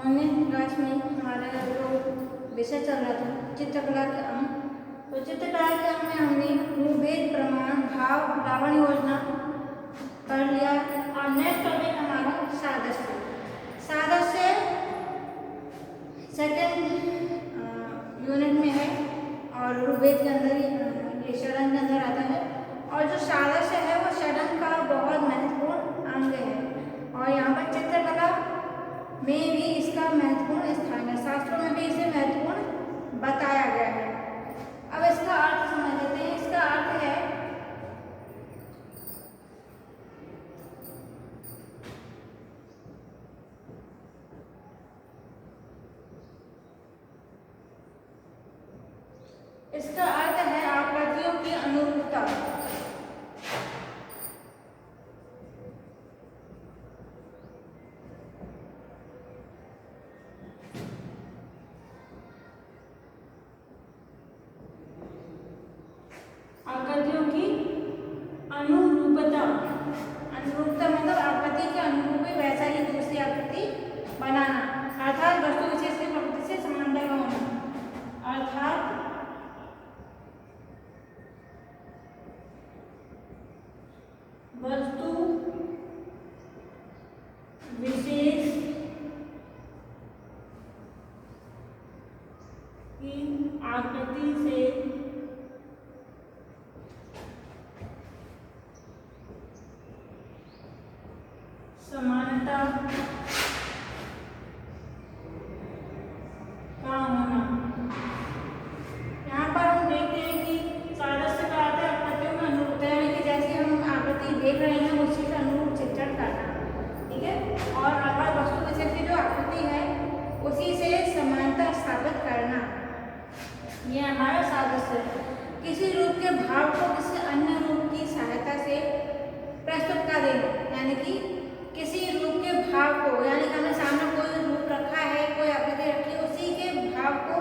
Online class में हमारा जो विषय चल रहा था चित्रकला के अंग, तो चित्रकला के अंग में हमने मूलभेद, प्रमाण, भाव, रावण योजना पढ़ लिया। और नेक्स्ट टॉपिक हमारा सादृश्य। सादृश्य सेकेंड यूनिट में है और रूपभेद के अंदर ये षडंग के अंदर आता है। और जो सादृश्य है वो षडंग का बहुत महत्वपूर्ण अंग है और यहाँ पर चित्रकला में भी इसका महत्वपूर्ण स्थान है। शास्त्रों में भी इसे महत्वपूर्ण बताया गया है। अब इसका अर्थ समझ लेते हैं। इसका अर्थ है आकृतियों की अनुरूपता। आकृतियों की अनुरूपता। अनुरूपता मतलब आकृति के अनुरूप ही वैसा ही दूसरी आकृति बनाना, अर्थात वस्तु विशेष की प्रकृति से समानता का होना। अर्थात वस्तु विशेष की आकृति से समानता का होना। यहाँ पर हम देखते हैं कि सादृश्य का अर्थ है आकृतियों में अनुरूपता, यानी कि जैसे हम आकृति देख रहे हैं उसी के अनुरूप चित्रण करना, ठीक है। और अगर वस्तु विशेष की जो आकृति है उसी से समानता स्थापित करना, ये हमारा सादृश्य है। किसी रूप के भाव को किसी अन्य रूप की सहायता से प्रस्तुत कर देना, यानी कि किसी रूप के भाव को, यानी कि हमने सामने कोई रूप रखा है, कोई आकृति रखी है, उसी के भाव को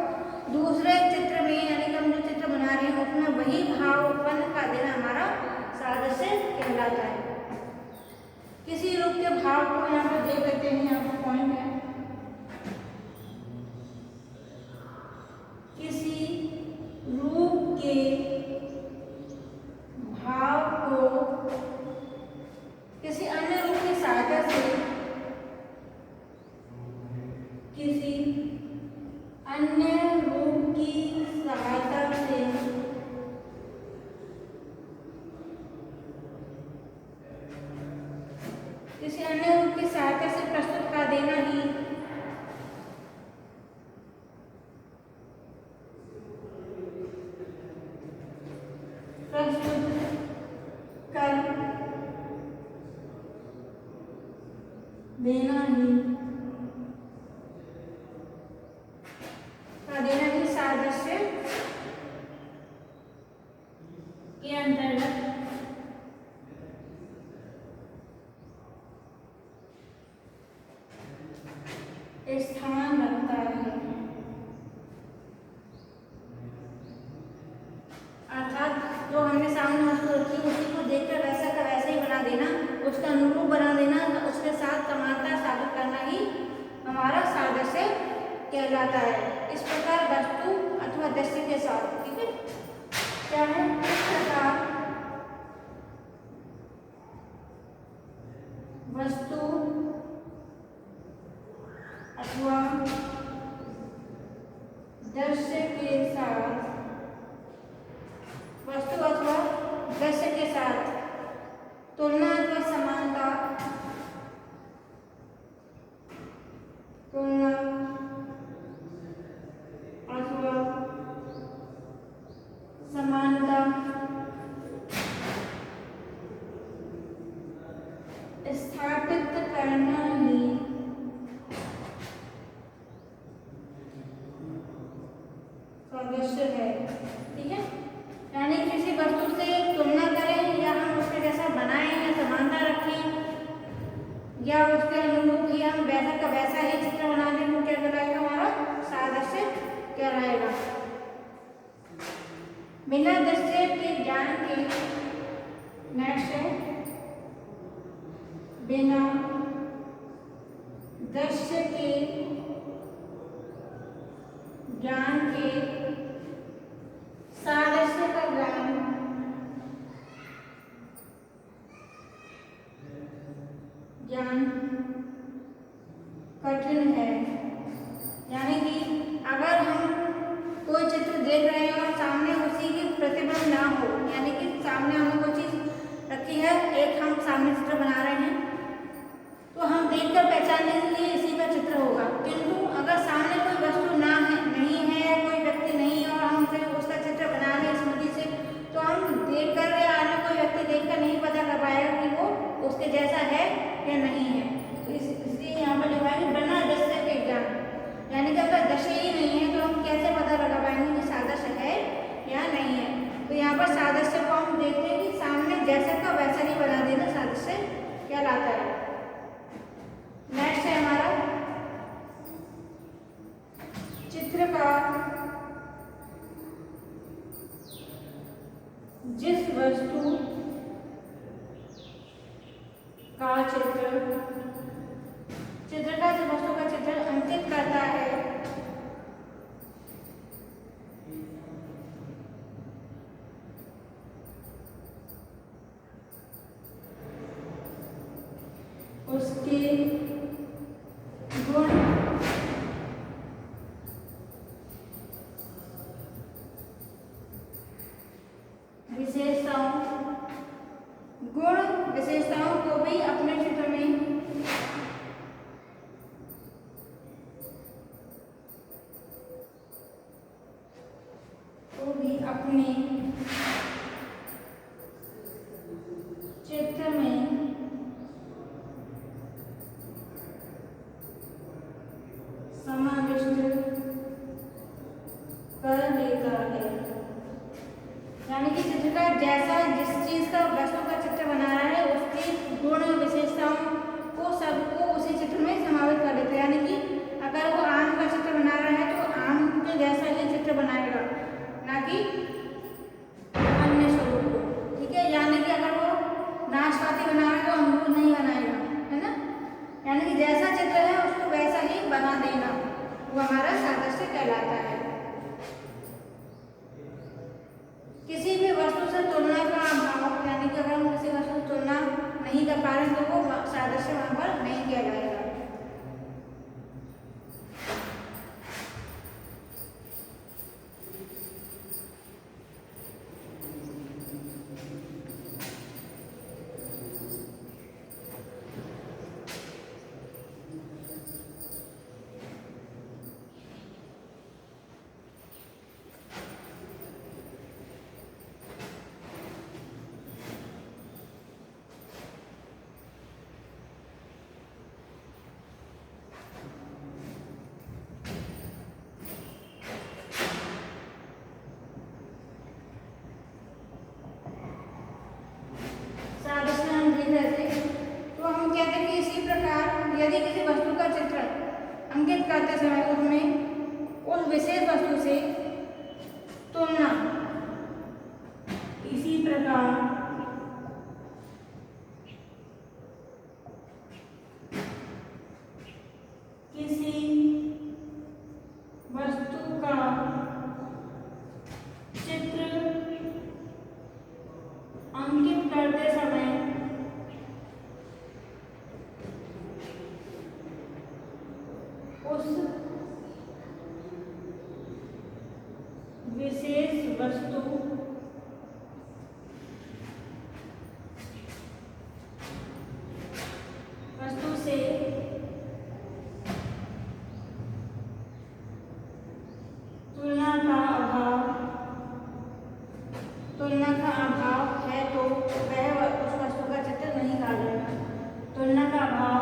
दूसरे चित्र में, यानी कि हम जो चित्र बना रहे हैं उसमें वही भाव उत्पन्न कर देना हमारा सादृश्य कहलाता है। किसी रूप के भाव को यहाँ पर देख लेते हैं, यहाँ पर पॉइंट है, किसी रूप के भाव को किसी अन्य रूप की सहायता से, किसी अन्य रूप की सहायता से किसी अन्य रूप की सहायता से प्रस्तुत कर देना ही प्रस्तुत कर देना ही सादृश्य के अंतर्गत स्थान रखता है। अर्थात जो हमने सामने वस्तु रखी उसी को देखकर वैसा का वैसा ही बना देना, उसका अनुरूप बना देना, उसके साथ समानता स्थापित करना ही हमारा सादृश्य कहलाता है। इस प्रकार वस्तु अथवा दृश्य के साथ, ठीक है, क्या है, इस प्रकार वस्तु अथवा दृश्य के साथ, वस्तु अथवा दृश्य के साथ तुलना अथवा समानता, तुलना अथवा समानता स्थापित करना ही सादृश्य है, ठीक है। यानी किसी वस्तु से तुलना करें या हम उसके जैसा बनाएं या समानता रखें या उसके अनुरूप ही हम वैसा का वैसा ही चित्र बना दें, वो क्या कहलाएगा, हमारा सादृश्य कहलाएगा। बिना दृश्य के ज्ञान के, नेक्स्ट है, बिना दृश्य के के सादृश्य का ज्ञान कठिन है। यानी कि अगर हम कोई चित्र देख रहे हैं और सामने उसी की प्रतिबिंब ना हो, यानी कि सामने हमें कोई चीज रखी है, एक हम सामने चित्र बना रहे हैं तो हम देखकर पहचानने के लिए इसी का चित्र होगा। किंतु अगर सामने कोई वस्तु ना है, नहीं है, कोई व्यक्ति नहीं है और हम फिर उसका चित्र बना रहे हैं स्मृति से, तो हम देखकर या अन्य कोई व्यक्ति देखकर नहीं पता कर पाएगा कि वो उसके जैसा है या नहीं है। इसलिए यहाँ पर लिखा है बिना दृश्य के ज्ञान, यानी कि अगर दृश्य ही नहीं है तो हम कैसे पता लगा पाएंगे कि सादृश्य है या नहीं है। तो यहाँ पर सादृश्य को हम देखते हैं कि सामने जैसा का वैसा ही बना देना सादृश्य कहलाता है। नेक्स्ट है हमारा चित्र का जिस वस्तु का चित्र का जिस वस्तु का चित्र अंकित करता है उसके गुण विशेषताओं को भी अपने चित्र में समाविष्ट कर लेता है। यानी कि चित्रकार जैसा जिस चीज का वस्तु का चित्र बना रहा है उसकी गुण विशेषताओं को सबको उसी चित्र में समावित कर लेता है। यानी कि अगर वो आम का चित्र बना रहा है तो आम के जैसा ही चित्र बनाएगा, ना कि अन्य स्वरूप को। ठीक है, यानी कि अगर वो नाशपाती बना रहा है तो अमरूद नहीं बनाएगा, है ना। यानी कि जैसा चित्र है उसको वैसा ही बना देना, वो हमारा सादृश्य कहलाता है। किसी भी वस्तु से तुलना का अभाव, यानी कि अगर हम किसी वस्तु से तुलना नहीं कर पा रहे तो वो सादृश्य वहां पर नहीं कहलाएगा। तो हम कहते हैं कि इसी प्रकार यदि किसी वस्तु का चित्र अंकित करते समय उसमें उस विशेष वस्तु से तुलना, इसी प्रकार किसी वस्तु का चित्र अंकित करते समय उस विशेष वस्तु से तुलना का अभाव है तो वह उस वस्तु का चित्र नहीं कहा जाएगा। तुलना का अभाव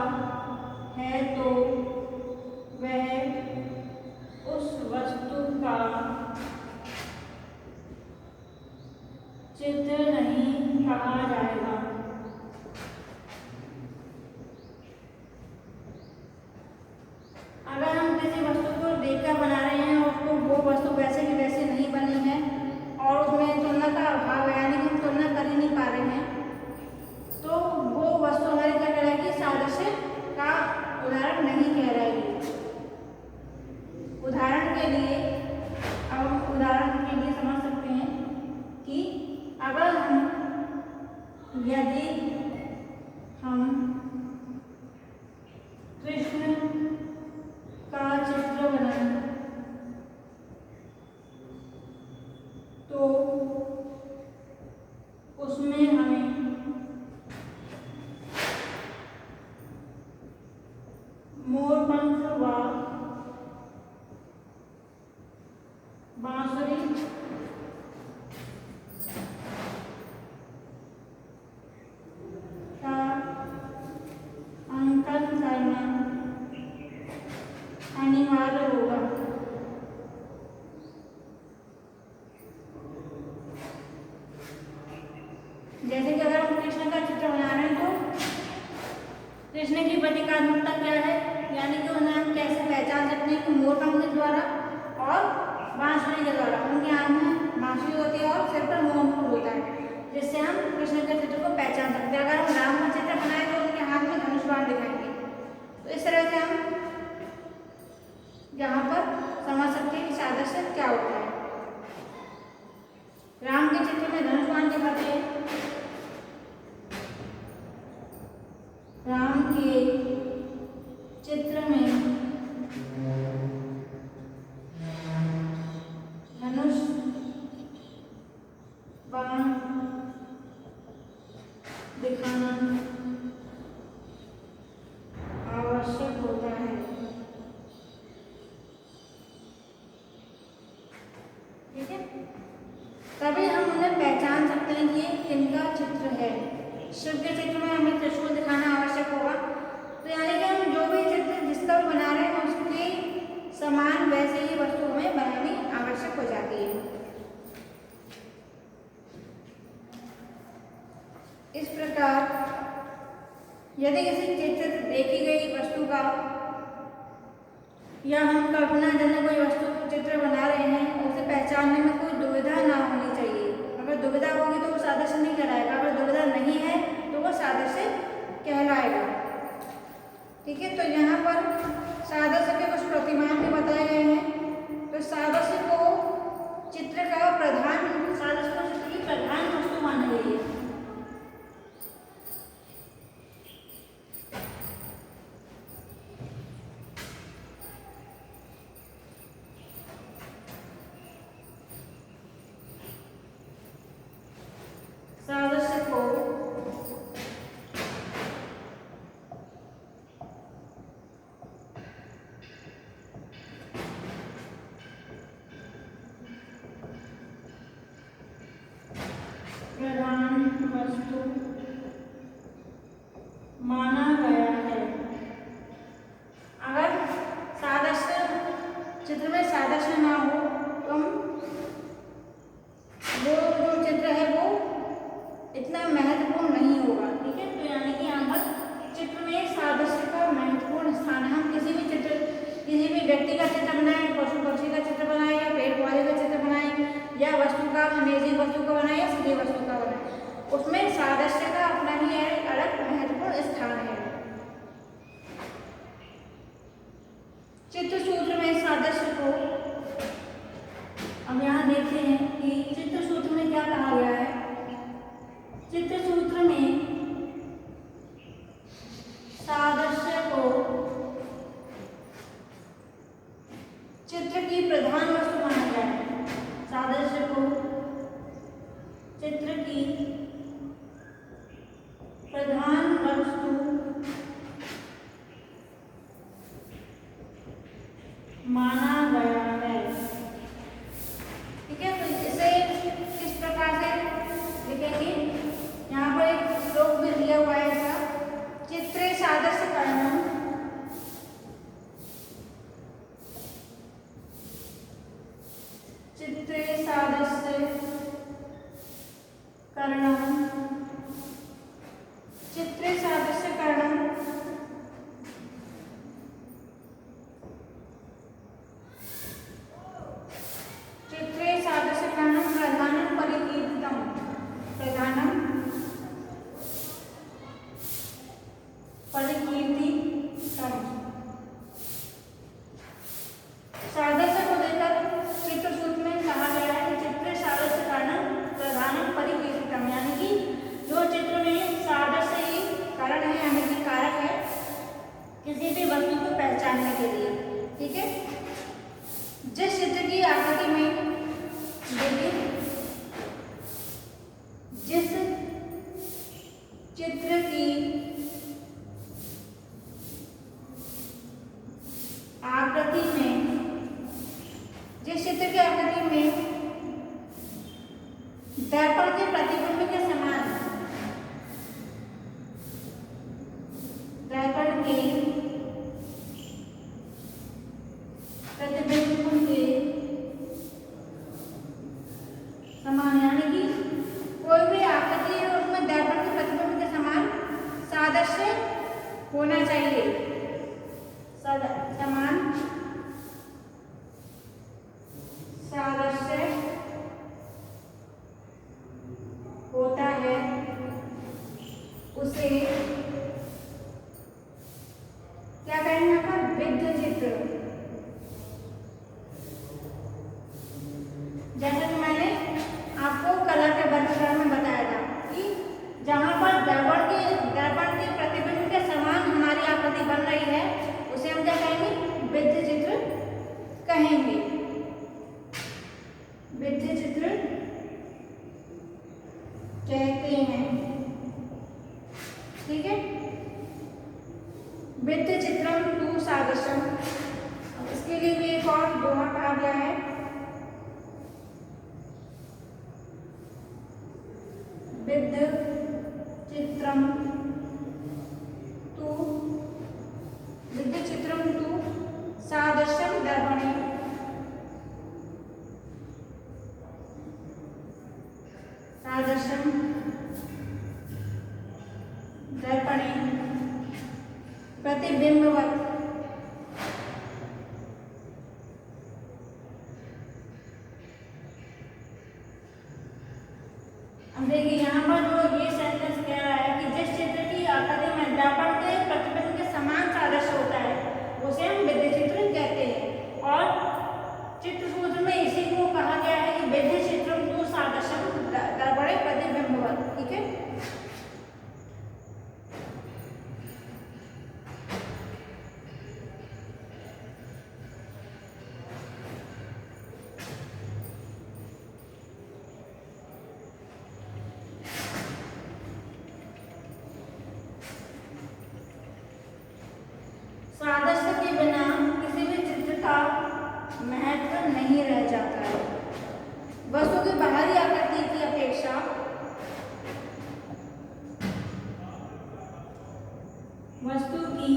है तो वह उस वस्तु का चित्र नहीं कहा जाएगा। अगर हम किसी वस्तु को देखकर बना रहे हैं और उसको वो वस्तु वैसे की वैसे नहीं बनी है और उसमें तुलना का अभाव है, यानी कि हम तुलना कर ही नहीं पा रहे हैं, तो वो वस्तु हमारी क्या कहलाएगी, सादृश्य का उदाहरण नहीं कहलाएगी। उदाहरण के लिए यदि हम कृष्ण का चित्र बनाएं तो उसमें हमें मोर पंख व बांसुरी का अंकन करना अनिवार्य होगा। जैसे कि अगर हम कृष्ण का चित्र बना रहे हैं तो कृष्ण की प्रतीकात्मकता क्या है, यानी कि उन्हें हम कैसे पहचान सकते हैं कि मोर पंख के द्वारा और बांसुरी के द्वारा। उनके हाथ में बांसुरी होती है और सिर पर मोर होता है, जिससे हम कृष्ण के चित्र को पहचान सकते हैं। अगर हम राम का चित्र बनाए तो उनके हाथ में धनुष बाण दिखाएंगे। तो इस तरह से हम यहाँ पर समझ सकते हैं कि सादृश्य क्या होता है। राम के चित्र में धनुष बाण दिखाते हैं, राम के चित्र में धनुष बाण दिखाना आवश्यक होता है। ठीक है, तभी हम उन्हें पहचान सकते हैं कि ये किनका चित्र है। शिव के चित्र में हमें त्रिशूल दिखाना आवश्यक होगा। तो यानी कि हम जो भी चित्र जिसका भी बना रहे हैं उसके समान वैसे ही वस्तु हमें बनानी आवश्यक हो जाती है। इस प्रकार यदि किसी चित्र देखी गई वस्तु का या हम कल्पनाजन्य कोई वस्तु चित्र बना रहे हैं, उसे पहचानने में कोई दुविधा ना होनी चाहिए। अगर दुविधा होगी तो वो सादृश्य नहीं कहलाएगा, अगर दुविधा नहीं है तो वो सादृश्य कहलाएगा। ठीक है, तो यहाँ पर सादृश्य के कुछ प्रतिमान भी बताए गए हैं। तो सादृश्य को चित्र का प्रधान सादृश्य को चित्र की प्रधान वस्तु माना गई है। सादृश्य को प्रधान वस्तु माना गया है। अगर सादृश्य चित्र में सादृश्य ना हो तो हम वो जो चित्र है वो इतना महत्वपूर्ण नहीं होगा। ठीक है, तो यानी कि यहाँ पर चित्र में सादृश्य का महत्वपूर्ण स्थान है। हम किसी भी चित्र, किसी भी व्यक्ति का चित्र बनाए, पशु पक्षी का चित्र बनाए या पेड़ पौधे का चित्र बनाए या वस्तु का निर्जीव वस्तु का बनाए या सजीव वस्तु का बनाए, उसमें सादृश्य का अपना ही एक अलग महत्वपूर्ण स्थान है। चित्र सूत्र में सादृश्य को अब यहाँ देखते हैं कि चित्र सूत्र में क्या कहा गया है। चित्र सूत्र में सादृश्य को चित्र की प्रधान वस्तु माना गया है। सादृश्य को चित्र की प्रधान वस्तु माना गया है। ठीक है, तो इसे किस प्रकार से लिखेंगे, यहाँ चित्र की आकृति में, जिस चित्र की आकृति में दर्पण के प्रतिबिंब के समान, दर्पण के प्रतिबिंब के समान, यानी कि कोई भी आकृति है उसमें दर्पण के प्रतिबिंब के समान सादृश्य होना चाहिए, समान सादृश्य होता है, उसे क्या कहेंगे यहाँ पर? विद्ध चित्र। जैसे कि मैंने आपको कला के वर्गीकरण में बताया था कि जहाँ पर दर्पण के प्रतिबिंब के समान हमारी आकृति बन रही है उसे हम क्या कहेंगे? विद्ध चित्र कहेंगे। विद्ध चित्र कहते हैं, ठीक है। विद्ध चित्रम तु सादृश्यम, इसके लिए भी एक और दोहा कहा गया है। विद्ध चित्रम तु, विद्ध चित्रम तु सादृश्यम दर्पणे, सादृश्यम दर्पणे प्रतिबिंबवत्। अब देखिए यहाँ पर जो ये सेंटेंस कह रहा है कि जिस चित्र की आकृति में दर्पण के प्रतिबिंब के समान सादृश्य होता है उसे हम विद्ध चित्र कहते हैं। और चित्र सूत्र में इसी को कहा गया है कि विद्ध चित्रम तु सादृश्यम दर्पणे प्रतिबिंबवत्, ठीक है। सादृश्य के बिना किसी भी चित्र का महत्व नहीं रह जाता है। वस्तु की बाहरी आकृति की अपेक्षा वस्तु की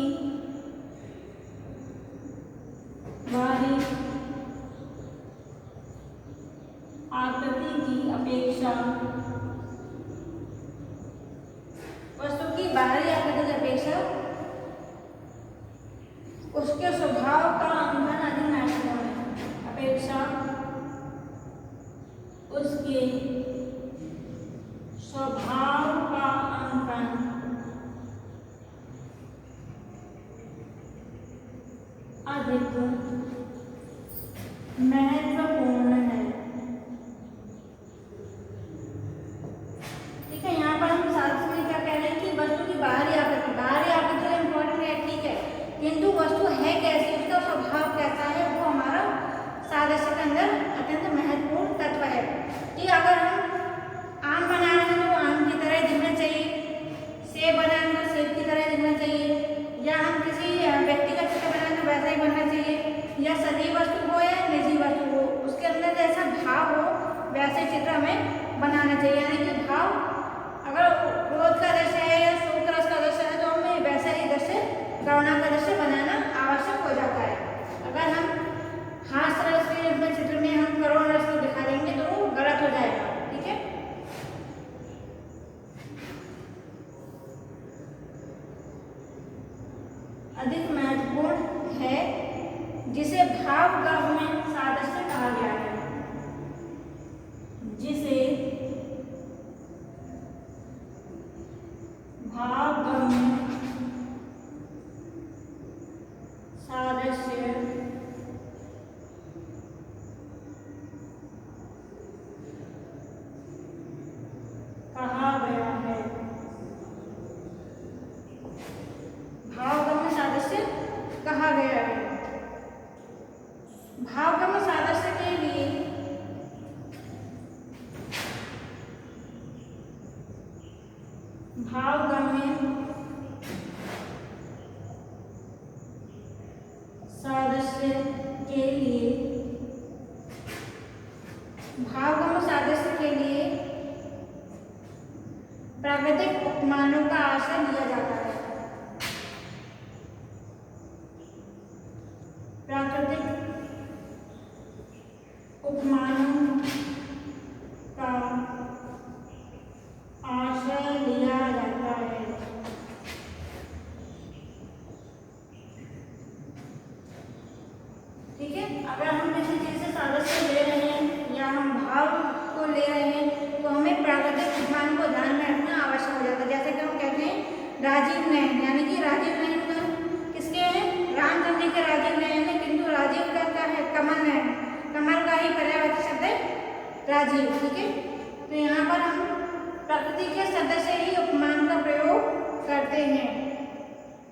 बाहरी आकृति की अपेक्षा, वस्तु की बाहरी आकृति की अपेक्षा उसके स्वभाव का अंकन अधिक महत्वपूर्ण है। अपेक्षा उसके स्वभाव का अंकन अधिक महत्वपूर्ण है, ठीक है। यहाँ पर हम साथ में क्या कह रहे हैं कि वस्तु की बाहरी आकृति इम्पोर्टेंट है, ठीक है, किंतु वस्तु है कैसी, उसका स्वभाव कैसा है, वो हमारा सादृश्य के अंदर अत्यंत महत्वपूर्ण तत्व है। कि अगर हम आम बना रहे हैं तो आम की तरह दिखना चाहिए, सेब बना रहे हैं तो सेब की तरह दिखना चाहिए, या हम किसी व्यक्ति का चित्र बनाए तो वैसा ही बनना चाहिए, या सजीव वस्तु हो या निर्जीव वस्तु हो, उसके अंदर जैसा भाव हो वैसे चित्र हमें बनाना चाहिए। यानी कि भाव, अगर क्रोध का दृश्य है या शोक रस का दृश्य है तो हमें वैसा ही दृश्य, करुणा का दृश्य बनाना आवश्यक हो जाता है। अगर हम हास्य रस के अपने चित्र में हम करुणा रस को दिखा देंगे तो वो गलत हो जाएगा, ठीक है। अधिक महत्वपूर्ण है, जिसे भावगम्य में सादृश्य कहा गया है, जिसे भावगम्य सादृश्य कहा गया है। भावगम्य सादृश्य कहा गया है। भावगम्य सादृश्य के लिए भावगम्य सादृश्य के लिए प्राकृतिक उपमानों का आश्रय लिया जाता है। प्राकृतिक उपमानों का आश्रय लिया जाता है। ठीक है, अगर हम किसी चीज से सादृश्य ले रहे हैं या हम भाव को ले रहे हैं तो हमें प्राकृतिक उपमान को ध्यान में रखना आवश्यक हो जाता है। जैसे कि हम कहते हैं राजीव नयन, यानी कि राजीव नयन तो किसके हैं? रामचंद्र जी के राजीव नयन है, किंतु राजीव का क्या है? कमल नयन, कमल का ही पर्यायवाची शब्द है राजीव। ठीक है, तो यहाँ पर हम प्रकृति के सदस्य ही उपमान का प्रयोग करते हैं।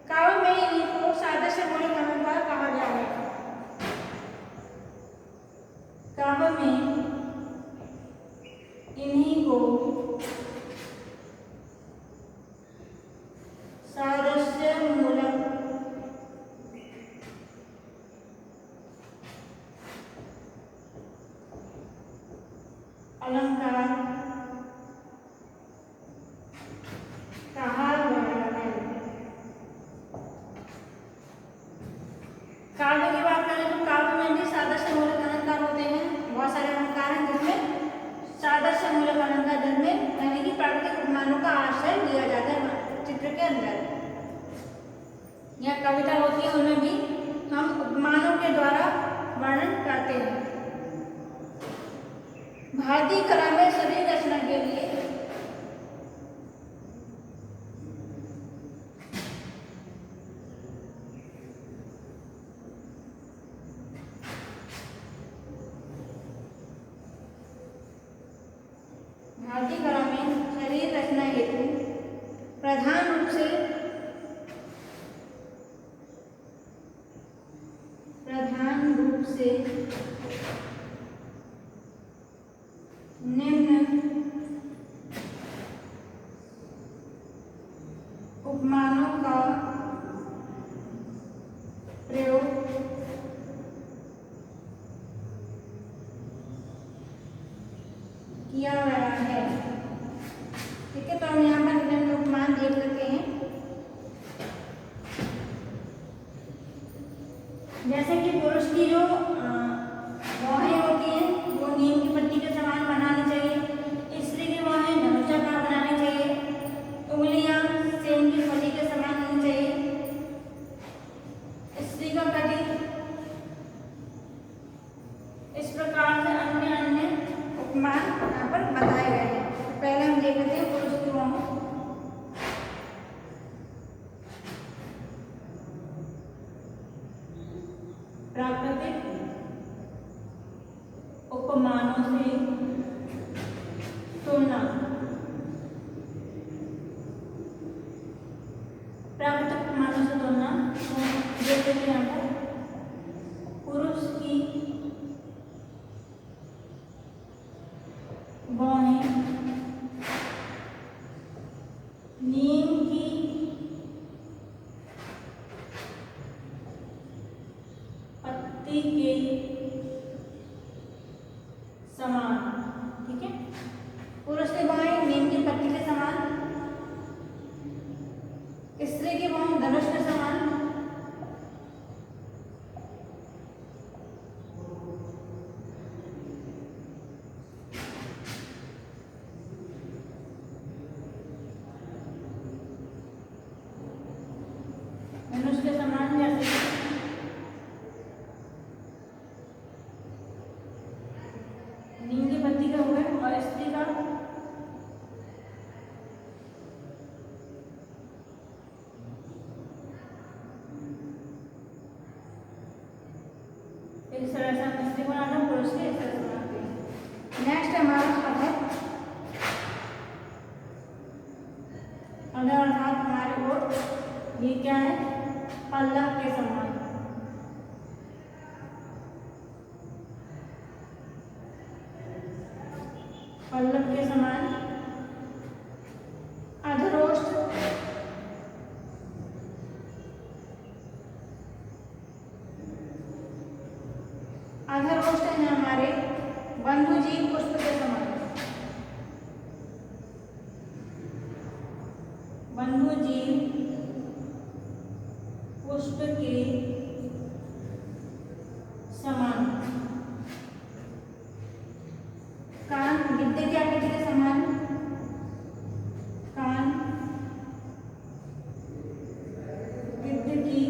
काव्य में इन्हीं को सादृश्य मूलक अलंकार कहा गया है। काव्य में इन्हीं को सादृश्य मूलक अलंकार कहा गया है। काव्य की बात करें तो काव्य में भी सादृश्य मूलक अलंकार होते हैं। बहुत सारे अलंकार हैं जिसमें सादृश्य मूलक अलंकार, जिनमें यानी कि प्राकृतिक उपमानों का आश्रय लिया जाता है चित्र के अंदर। या कविता होती है उनमें भी हम उपमानों के द्वारा वर्णन करते हैं। भारतीय कला में शरीर रचना के लिए भारतीय कला में शरीर रचना हेतु प्रधान रूप से निम्न उपमानों का प्रयोग किया गया है। ठीक है, तो हम यहाँ पर निम्न उपमान देख लेते हैं। जैसे कि पुरुष की जो बाहें होती हैं वो नीम की पत्ती के समान बनानी चाहिए। स्त्री की बाहें धनुषाकार बनानी चाहिए। उंगलियां सेम की फली के समान होनी चाहिए। स्त्री का कटी इस प्रकार से अन्य अन्य उपमान यहाँ पर बताए गए हैं। तो पहले हम देख लेते हैं पुरुष की बाहों। प्राकृतिक उपमानों से तुलना। प्राकृतिक उपमानों से तुलना जैसे कि यहाँ पर पुरुष की बाहें नीम की पत्ती के समान। ठीक है, पुरुष की बाहें नीम की पत्ती के समान, स्त्री की बाहें धनुष के समान, धनुष के समान। जैसे नीम की पत्ती का हुआ और स्त्री का इस तरह से हम स्त्री बनाते हैं, पुरुष के इस तरह से बनाते हैं। नेक्स्ट हमारा शब्द है अगर, अर्थात हमारे ओर ये क्या है? पल्लव के समान। पल्लव के समान, अधरोष्ठ बंधु जीव पुष्प के समान, बंधु जीव पुष्प के समान। कान गिद्ध की आकृति के समान, कान गिद्ध की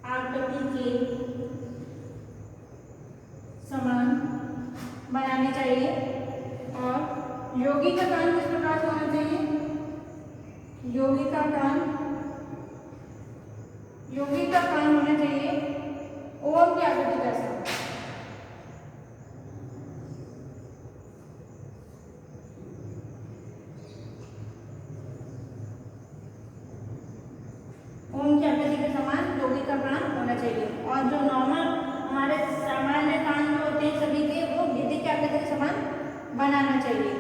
आकृति के समान बनाने चाहिए। और योगी का कान किस प्रकार से होना चाहिए? योगी का कान होना चाहिए ओम की आकृति जैसा। ओम की आकृति के समान योगी का कान होना चाहिए। और जो नॉर्मल हमारे सामान्य कान जो होते हैं सभी के, वो गिद्ध की आकृति के समान बनाना चाहिए।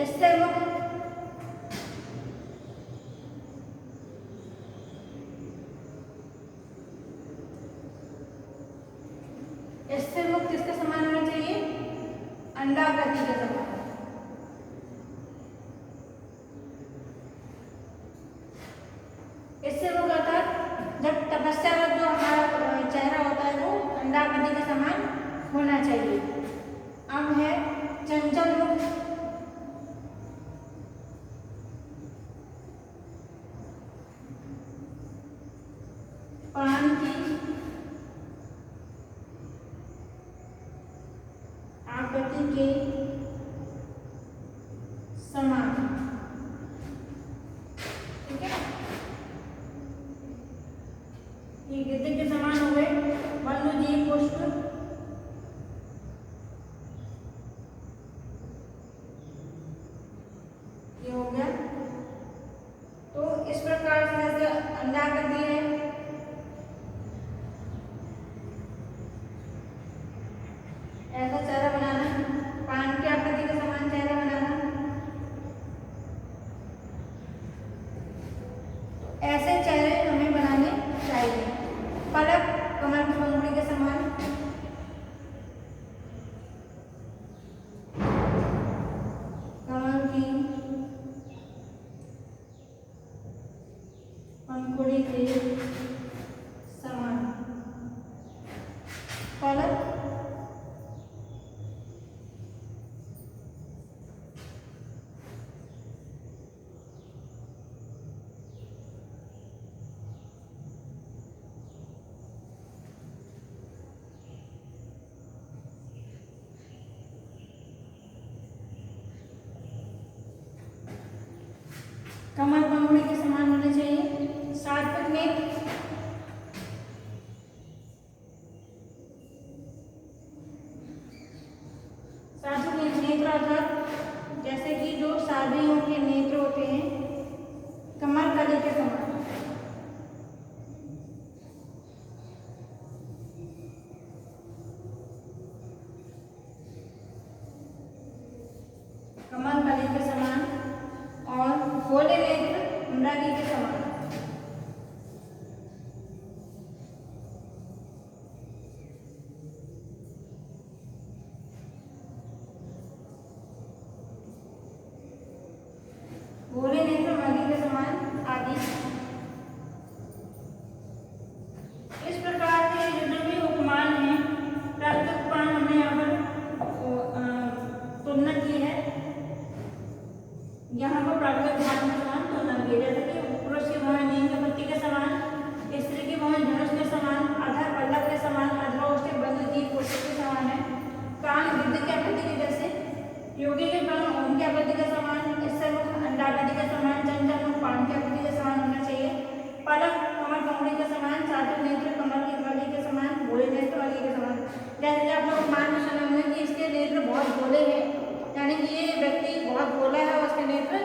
इससे मुख किसके समान होना चाहिए? अंडाकृति के समान। इससे वो कहता है जब तपस्यारत जो हमारा चेहरा होता है वो अंडाकृति के समान होना चाहिए। अब है चंचल मुख, पान की आकृति के समान। ठीक है, ये गिद्ध के समान हो गए बंधु जीव पुष्प। ये हो गया। तो इस प्रकार से जैसे अंडाकृति है, ऐसा चेहरा बनाना, पान की आकृति के समान चेहरा बनाना। ऐसे चेहरे हमें बनाने चाहिए। पलक कमल की पंखुड़ी के समान, कमल की पंखुड़ी के समान पलक कमल पंखुड़ी के समान होने चाहिए। सात्विक नेत्र, सात्विक नेत्र अर्थात जैसे कि जो साधियों के नेत्र होते हैं, कमल कली के समान। कमल कली के समान। और गोले नेत्र मृगी के समान। गोले नेत्र मृगी के समान आदि। इस प्रकार के जो भी उपमान है, प्राकृतिक उपमान हमने यहाँ पर तुलना की है। यहाँ पर प्राकृतिक उपमान के समान तुलना की है, जैसे कि पुरुष की भौहें नीम के पत्ती के समान, स्त्री की भौहें धनुष के समान, अधर पल्लव के समान, अधरोष्ठ बंधु जीव पुष्प के समान है। कान गिद्ध की आकृति के जैसे, योगी के कान ओम की आकृति के समान, इससे मुख अंडाकृति के समान, चंचल मुख पान की आकृति के समान होना चाहिए। पलक कमल पंखुड़ी के समान, सात्विक नेत्र कमल की कली के समान, गोले नेत्र मृगी के समान। जैसे कि आप लोग मान में सुने होंगे कि इसके नेत्र बहुत गोले हैं, यानी कि ये व्यक्ति बहुत गोला है और उसके नेत्र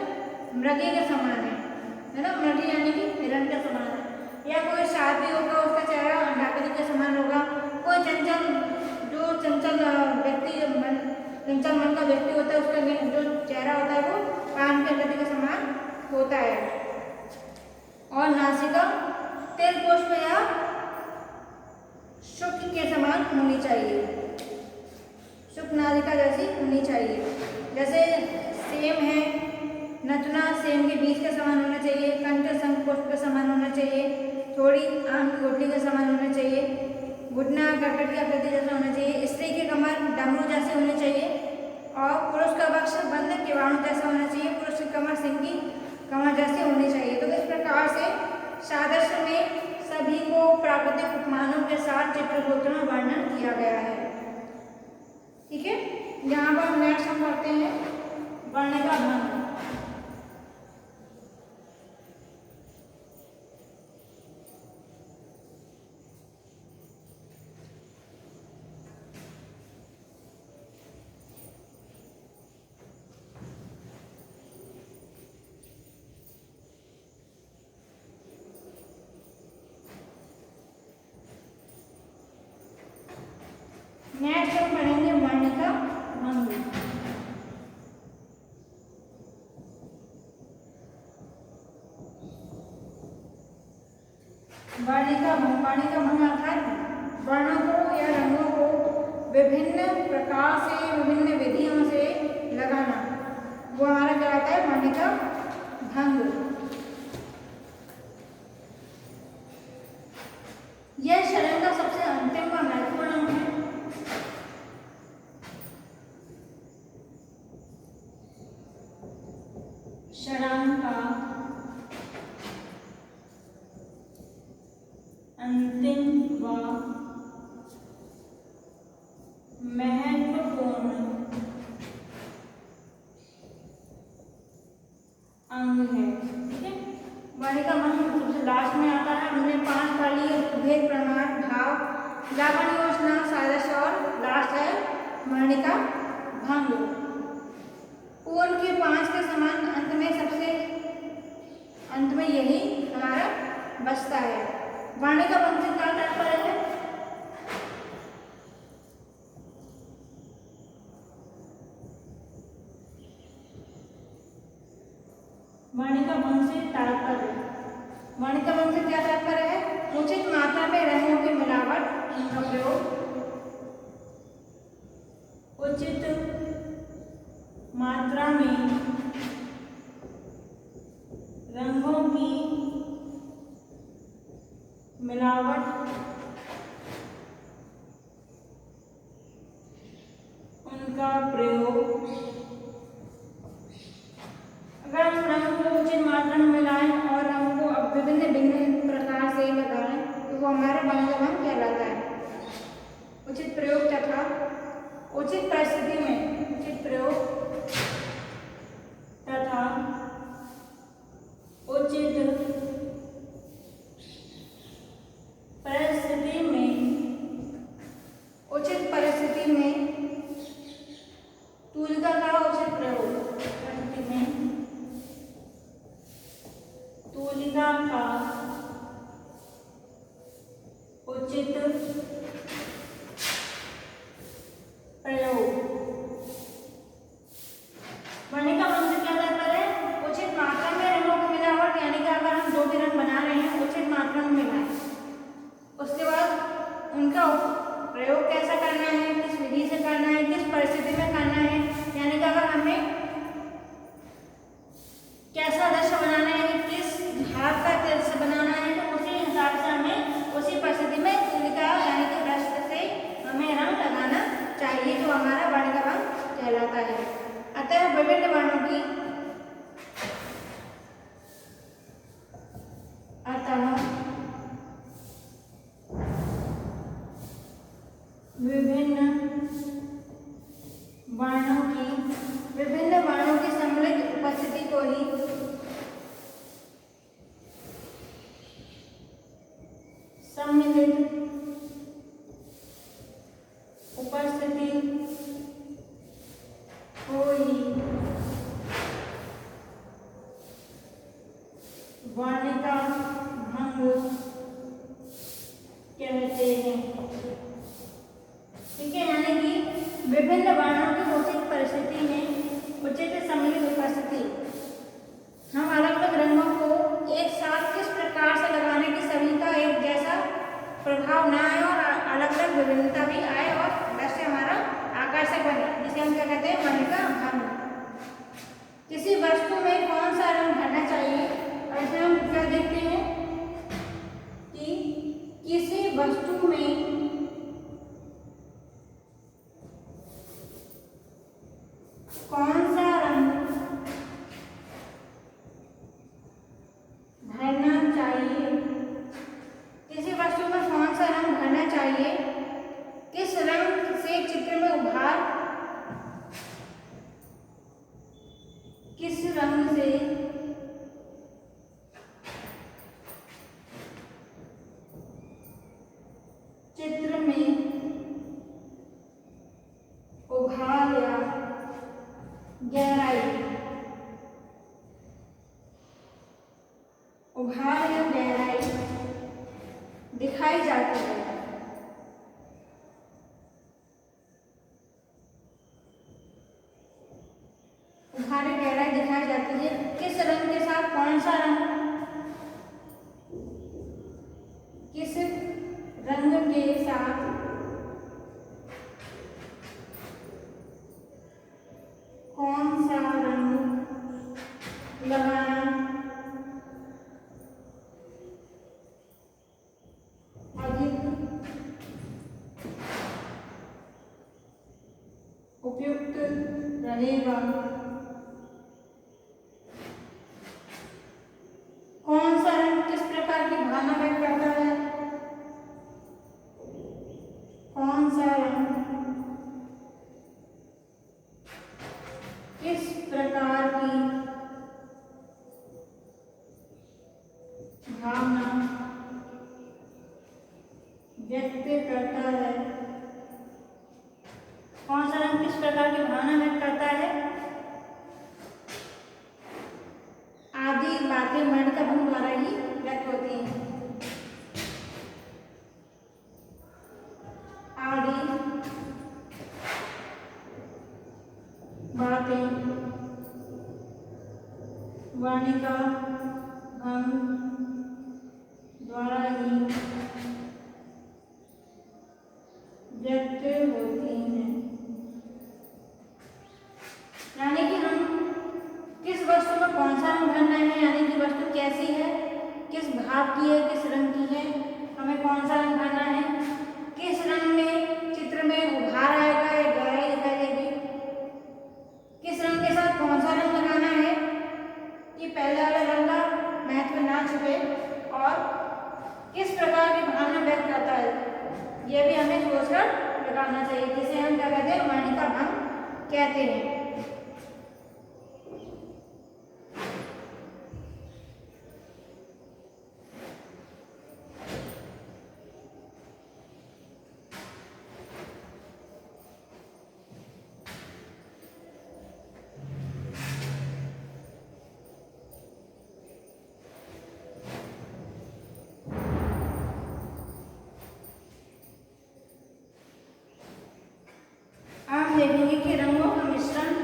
मृगी के समान है ना। मृगी यानी कि हिरण के समान है। या कोई शादी होगा उसका चेहरा अंडाकृति के समान होगा। कोई चंचल व्यक्ति चंचल मन का व्यक्ति होता है, उसका जो चेहरा होता है वो पान की आकृति के समान होता है। और नासिका तिल पुष्प या शुक्र के समान होनी चाहिए। शुक नासिका जैसी होनी चाहिए। जैसे सेम है, नथुना सेम के बीज के समान होना चाहिए, कंठ शंखपुष्प के समान होना चाहिए, थोड़ी आम की गुठली के समान होना चाहिए, घुटना करकट की आकृति जैसा होना चाहिए, स्त्री की कमर डमरू जैसी होनी चाहिए और पुरुष का वक्ष बंद किवाणु जैसा होना चाहिए, पुरुष की कमर सिंह की कमर जैसी होनी चाहिए। तो इस प्रकार से सादृश्य में सभी को प्राकृतिक उपमानों के साथ चित्रकूट में वर्णन किया गया है। ठीक है, यहाँ पर नेक्स्ट हम पढ़ते हैं वर्णिका भंग। नेक्स्ट हम पढ़ेंगे वर्णिका भंग। वर्णिका भंग अर्थात वर्णों को या रंगों को विभिन्न प्रकार से, विभिन्न विधियों से लगाना, वो हमारा क्या आता है, वर्णिका भंग। यह शरण का सबसे अंतिम व महत्वपूर्ण अंग है। शरण का अंतिम व महत्वपूर्ण अंग है। ठीक है, वर्णिका भंग सबसे लास्ट में आता है। हमने 5 पढ़ लिए, भेद, प्रमाण, भाव, लावण्य, योजना, सादृश्य और लास्ट है वर्णिका भंग। पूर्ण के 5 के समान अंत में सबसे अंत में यही हमारा बचता है। वर्णिका भंग से क्या तात्पर्य है? वर्णिका भंग से तात्पर्य, वर्णिका भंग से क्या तात्पर्य है? उचित मात्रा में रंगों की मिलावट का प्रयोग, उचित मात्रा में रंगों की मिलावट, उनका प्रयोग। अगर हम रंग को उचित मात्रा में मिलाएं और रंग को अब विभिन्न भिन्न प्रकार से लगाएं तो वो हमारा वर्णिका भंग कहलाता है। उचित प्रयोग तथा उचित परिस्थिति में, उचित प्रयोग तथा उचित परिस्थिति में, उचित परिस्थिति में तूलिका का उचित प्रयोग, परिस्थिति में तूलिका का उचित प्रयोग। वर्णिका भंग से क्या तात्पर्य है? उचित मात्रा में रंगों की मिलावट, यानी कि अगर हम जो भी रंग बना रहे हैं उचित मात्रा में मिलाएं, उसके बाद उनका प्रयोग कैसा करना है, किस विधि से करना है, किस परिस्थिति में करना है, यानी कि अगर हमें कैसा दृश्य बनाना है, किस भाग का दृश्य बनाना है, तो उसी हिसाब से हमें उसी परिस्थिति में तूलिका यानी कि ब्रश से हमें रंग लगाना चाहिए, जो हमारा वर्णिका भंग कहलाता है। अतः विभिन्न वर्णों की विभिन्न वर्णों की सम्मिलित उपस्थिति को ही सम्मिलित उपस्थिति को ही वर्णिका भंग कहते हैं। ठीक है, यानी कि विभिन्न वर्णों की उचित परिस्थिति में उचित सम्मिलित उपस्थिति, हम अलग अलग रंगों को एक साथ किस प्रकार से लगाने की सभी का एक जैसा प्रभाव न आए और अलग अलग विभिन्नता भी आए और दृश्य हमारा आकर्षक वस्तु में कौन सा रंग भरना चाहिए। ऐसे हम क्या देखते हैं कि किसी वस्तु में कौन सा रंग भरना चाहिए, किसी वस्तु में कौन सा रंग भरना चाहिए, किस रंग से चित्र में उभार, किस रंग से चित्र में उभार या गहराई, उभार या गहराई दिखाई जाती है। उभार या गहराई दिखाई जाती है किस रंग के साथ कौन सा रंग, किस रंग के साथ कौन सा रंग लगाना अधिक उपयुक्त रहेगा, कौन सा रंग किस प्रकार की भावना व्यक्त करता है, कौन सा रंग किस प्रकार की भावना व्यक्त करता है, कौन सा रंग किस प्रकार की भावना व्यक्त करता है आदि बातें वर्णिका भंग द्वारा ही व्यक्त होती हैं। आदि बातें वर्णिका भंग द्वारा ही व्यक्त होती हैं। यानी कि हम किस वस्तु में कौन सा रंग भरना है, यानी कि वस्तु कैसी है, किस भाव की है, किस रंग की है, हमें कौन सा रंग भरना है, किस रंग में चित्र में उभार आएगा या गहराई दिखाई देगी, किस रंग के साथ कौन सा रंग लगाना है कि पहले वाले रंग का महत्व ना छुपे, और किस प्रकार की भावना व्यक्त करता है, यह भी हमें सोचकर लगाना चाहिए, जिसे हम क्या कहते हैं, वर्णिका भंग कहते हैं। हम देखेंगे कि रंगों का मिश्रण,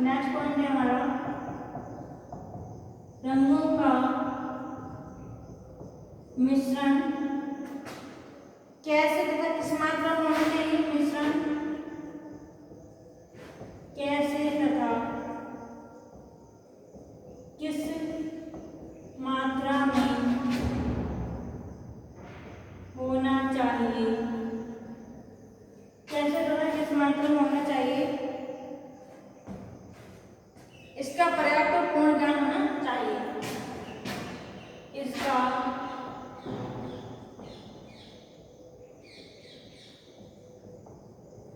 नेक्स्ट पॉइंट है हमारा रंगों का मिश्रण कैसे तथा किस मात्रा में होना चाहिए, मिश्रण कैसे तथा किस मात्रा में होना चाहिए, कैसे तथा किस मात्रा में होना चाहिए, इसका पर्याप्त और पूर्ण ज्ञान होना चाहिए, इसका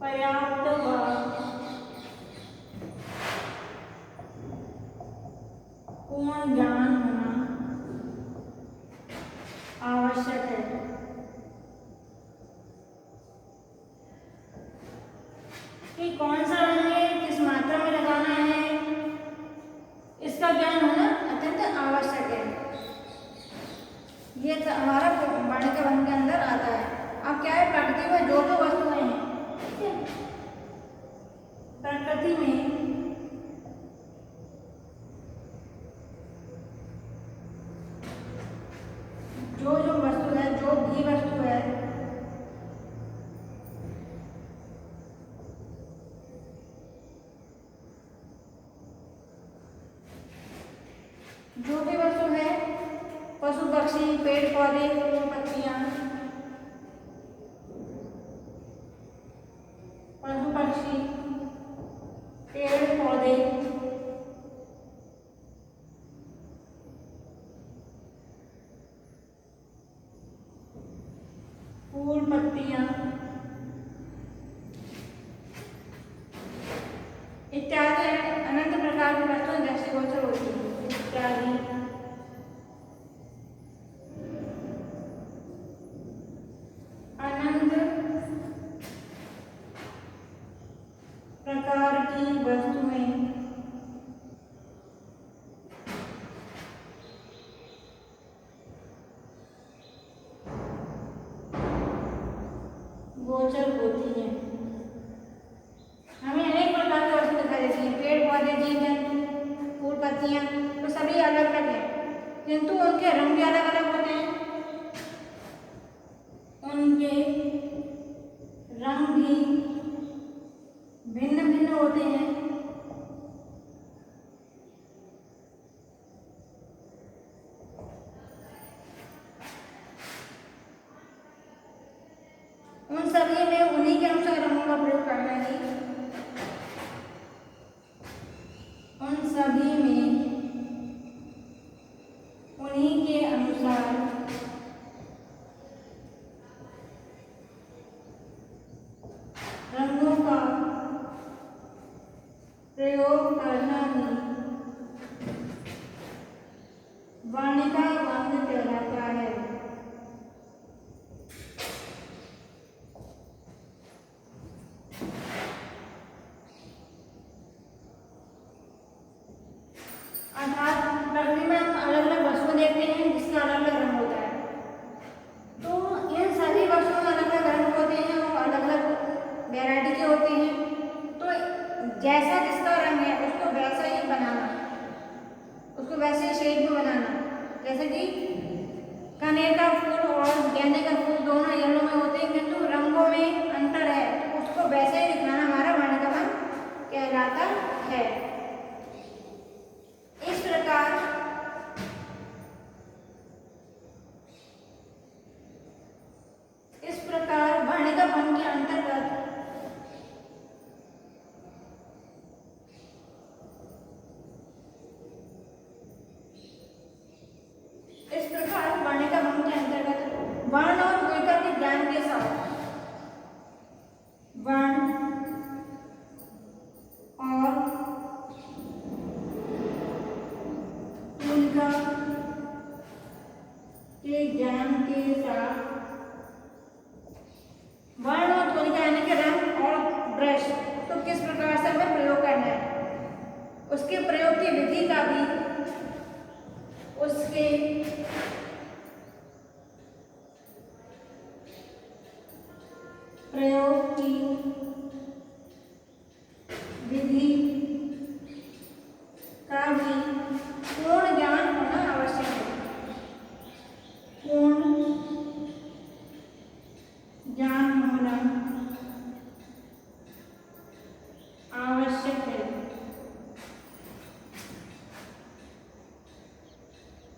पर्याप्त व पूर्ण ज्ञान होना आवश्यक है। कि कौन सा रंग है, किस मात्रा में लगाना है, इसका ज्ञान होना अत्यंत आवश्यक है। ये हमारा वर्णिका भंग के अंदर आता है। अब क्या है, प्रकृति में जो जो वस्तुएं हैं, प्रकृति में जो जो वस्तु है, जो भी वस्तु है, जो भी वस्तु है, पशु पक्षी, पेड़ पौधे, फूल पत्तियां, पशु पक्षी, पेड़ पौधे, फूल पत्तियां इत्यादि अनंत प्रकार की वस्तुएं दृष्टिगोचर होती हैं। इत्यादि अनंत प्रकार की वस्तुएं गोचर होती हैं। हमें अनेक प्रकार की वस्तु दिखाई देती हैं। पेड़ पौधे, जीव जंतु, फूल पत्तियां तो सभी अलग अलग हैं, किंतु उनके रंग भी अलग अलग होते हैं। उनके रंग भी भिन्न भिन्न होते हैं। उन सभी में उन्हीं के अनुसार रंगों का प्रयोग करना ही, उन सभी में उन्हीं के अनुसार रंगों का प्रयोग करना ही वर्णिका रंग कहलाता है। अर्थात प्रकृति में हम अलग अलग वस्तुएं देखते हैं जिसका अलग अलग रंग होता है, तो इन सभी वस्तुओं में अलग अलग रंग होते हैं और अलग अलग वैरायटी के होते हैं। तो जैसा जिसका रंग है उसको वैसा ही बनाना, उसको वैसे ही शेड में बनाना। जैसे कि कनेर का फूल और गेंदे का फूल दोनों येलो में होते हैं, किंतु रंगों में अंतर है, तो उसको वैसे ही दिखाना हमारा वर्णिका रंग कहलाता है। इस प्रकार वर्णिका भंग के अंतर्गत वर्ण और तुलिका के ज्ञान के साथ वर्ण और तुलिका के ज्ञान के साथ वर्ण और तुलिका यानी कि रंग और ब्रश तो किस प्रकार से हमें प्रयोग करना है, उसके प्रयोग की विधि का भी, उसके प्रयोग की विधि का भी पूर्ण ज्ञान होना आवश्यक है। पूर्ण ज्ञान होना आवश्यक है।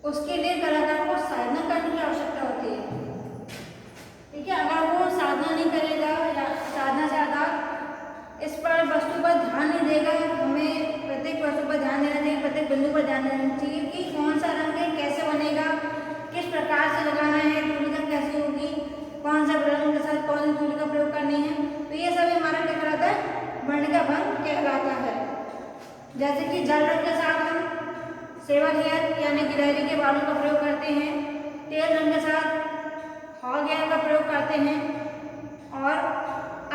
उसके लिए कलाकार को साधना करने की आवश्यकता होती है। ठीक है, अगर वो साधना नहीं करेगा या साधना से आधार इस पर वस्तु पर ध्यान नहीं देगा, हमें प्रत्येक वस्तु पर ध्यान देना चाहिए, प्रत्येक बिंदु पर ध्यान देना चाहिए कि कौन सा रंग है, कैसे बनेगा, किस प्रकार से लगाना है, तुलिका कैसी होगी, कौन सा रंग के साथ कौन सी तुलिका प्रयोग करनी है, तो ये सब हमारा क्या कहलाता है, वर्णिका भंग कहलाता है। जैसे कि जल रंग के साथ हम सेवा हेयर यानी गिलहरी के बालों का प्रयोग करते हैं, तेल रंग के साथ हॉग हेयर का प्रयोग करते हैं, और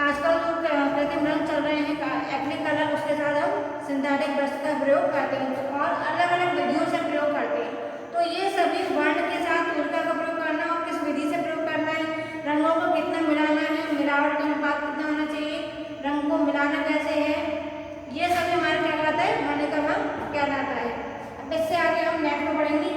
आजकल जो कृत्रिम रंग चल रहे हैं एक्रिलिक कलर, उसके साथ हम सिंथेटिक ब्रश का प्रयोग करते हैं और अलग अलग विधियों से प्रयोग करते हैं। तो ये सभी वर्ण के साथ तुलिका का प्रयोग करना और किस विधि से प्रयोग करना है, रंगों को कितना मिलाना है, मिलावट का अनुपात कितना होना चाहिए, रंग को मिलाना कैसे है, ये सभी हमारे क्या कहलाता है, वर्णिका भंग कहलाता है। अब इससे आगे हम नेक्स्ट में पढ़ेंगे